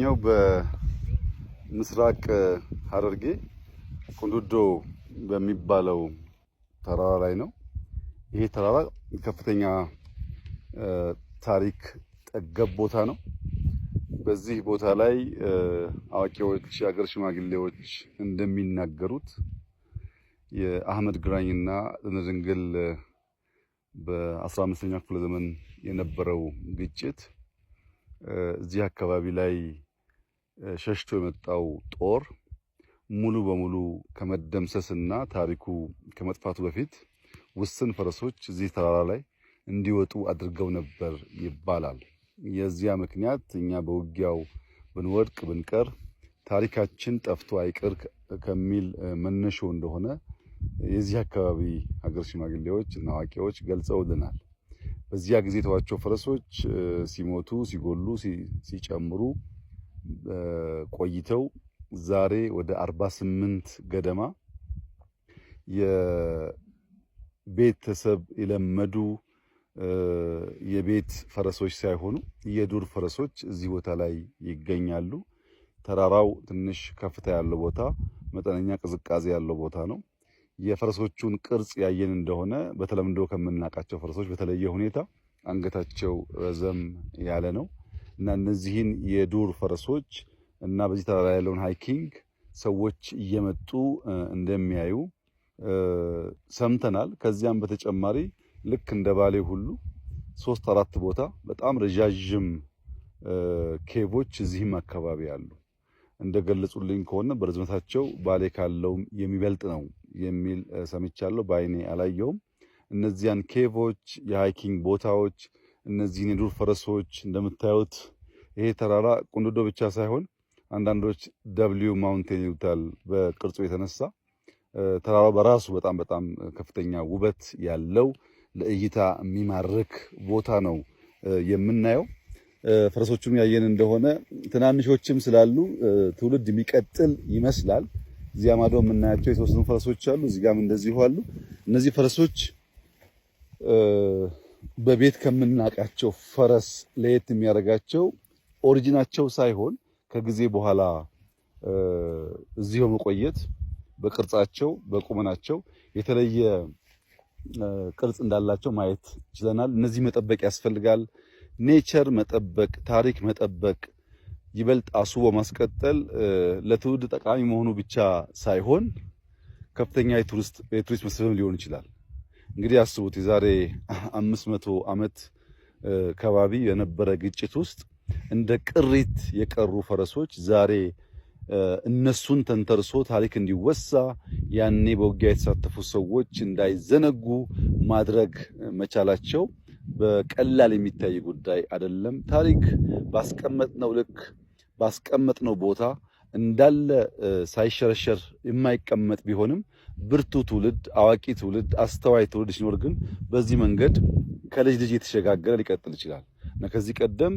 የምገኘው በምስራቅ ሐረርጌ ቁንዱዶ በሚባለው ተራራ ላይ ነው። ይሄ ተራራ ከፍተኛ ታሪክ ጠገብ ቦታ ነው። በዚህ ቦታ ላይ አዋቂዎች፣ የሀገር ሽማግሌዎች እንደሚናገሩት የአህመድ ግራኝና ድንግል በ15ኛው ክፍለ ዘመን የነበረው ግጭት እዚህ አካባቢ ላይ ሸሽቶ የመጣው ጦር ሙሉ በሙሉ ከመደምሰስና ታሪኩ ከመጥፋቱ በፊት ውስን ፈረሶች እዚህ ተራራ ላይ እንዲወጡ አድርገው ነበር ይባላል። የዚያ ምክንያት እኛ በውጊያው ብንወድቅ ብንቀር ታሪካችን ጠፍቶ አይቀር ከሚል መነሾ እንደሆነ የዚህ አካባቢ ሀገር ሽማግሌዎች እና አዋቂዎች ገልጸውልናል። በዚያ ጊዜ የተዋቸው ፈረሶች ሲሞቱ፣ ሲጎሉ፣ ሲጨምሩ ቆይተው ዛሬ ወደ 48 ገደማ የቤተሰብ የለመዱ የቤት ፈረሶች ሳይሆኑ የዱር ፈረሶች እዚህ ቦታ ላይ ይገኛሉ። ተራራው ትንሽ ከፍታ ያለው ቦታ፣ መጠነኛ ቅዝቃዜ ያለው ቦታ ነው። የፈረሶቹን ቅርጽ ያየን እንደሆነ በተለምዶ ከምናውቃቸው ፈረሶች በተለየ ሁኔታ አንገታቸው ረዘም ያለ ነው እና እነዚህን የዱር ፈረሶች እና በዚህ ተራራ ያለውን ሃይኪንግ ሰዎች እየመጡ እንደሚያዩ ሰምተናል። ከዚያም በተጨማሪ ልክ እንደ ባሌ ሁሉ 3-4 ቦታ በጣም ረዣዥም ኬቮች እዚህም አካባቢ አሉ። እንደገለጹልኝ ከሆነ በርዝመታቸው ባሌ ካለው የሚበልጥ ነው የሚል ሰምቻለሁ። በአይኔ አላየውም። እነዚያን ኬቮች፣ የሃይኪንግ ቦታዎች፣ እነዚህን የዱር ፈረሶች እንደምታዩት ይሄ ተራራ ቁንዱዶ ብቻ ሳይሆን አንዳንዶች ደብሊው ማውንቴን ይሉታል በቅርጹ የተነሳ ተራራው በራሱ በጣም ከፍተኛ ውበት ያለው ለእይታ የሚማርክ ቦታ ነው የምናየው። ፈረሶቹም ያየን እንደሆነ ትናንሾችም ስላሉ ትውልድ የሚቀጥል ይመስላል። እዚያ ማዶ የምናያቸው የተወሰኑ ፈረሶች አሉ፣ እዚህ ጋርም እንደዚሁ አሉ። እነዚህ ፈረሶች በቤት ከምናውቃቸው ፈረስ ለየት የሚያደርጋቸው ኦሪጂናቸው ሳይሆን ከጊዜ በኋላ እዚህ በመቆየት በቅርጻቸው በቁመናቸው የተለየ ቅርጽ እንዳላቸው ማየት ችለናል። እነዚህ መጠበቅ ያስፈልጋል። ኔቸር መጠበቅ፣ ታሪክ መጠበቅ ይበልጥ አስቦ ማስቀጠል ለትውልድ ጠቃሚ መሆኑ ብቻ ሳይሆን ከፍተኛ የቱሪስት መስህብም ሊሆን ይችላል። እንግዲህ አስቡት የዛሬ 500 ዓመት ከባቢ የነበረ ግጭት ውስጥ እንደ ቅሪት የቀሩ ፈረሶች ዛሬ እነሱን ተንተርሶ ታሪክ እንዲወሳ ያኔ በውጊያ የተሳተፉ ሰዎች እንዳይዘነጉ ማድረግ መቻላቸው በቀላል የሚታይ ጉዳይ አይደለም። ታሪክ ባስቀመጥነው ልክ ባስቀመጥነው ቦታ እንዳለ ሳይሸረሸር የማይቀመጥ ቢሆንም ብርቱ ትውልድ፣ አዋቂ ትውልድ፣ አስተዋይ ትውልድ ሲኖር ግን በዚህ መንገድ ከልጅ ልጅ የተሸጋገረ ሊቀጥል ይችላል እና ከዚህ ቀደም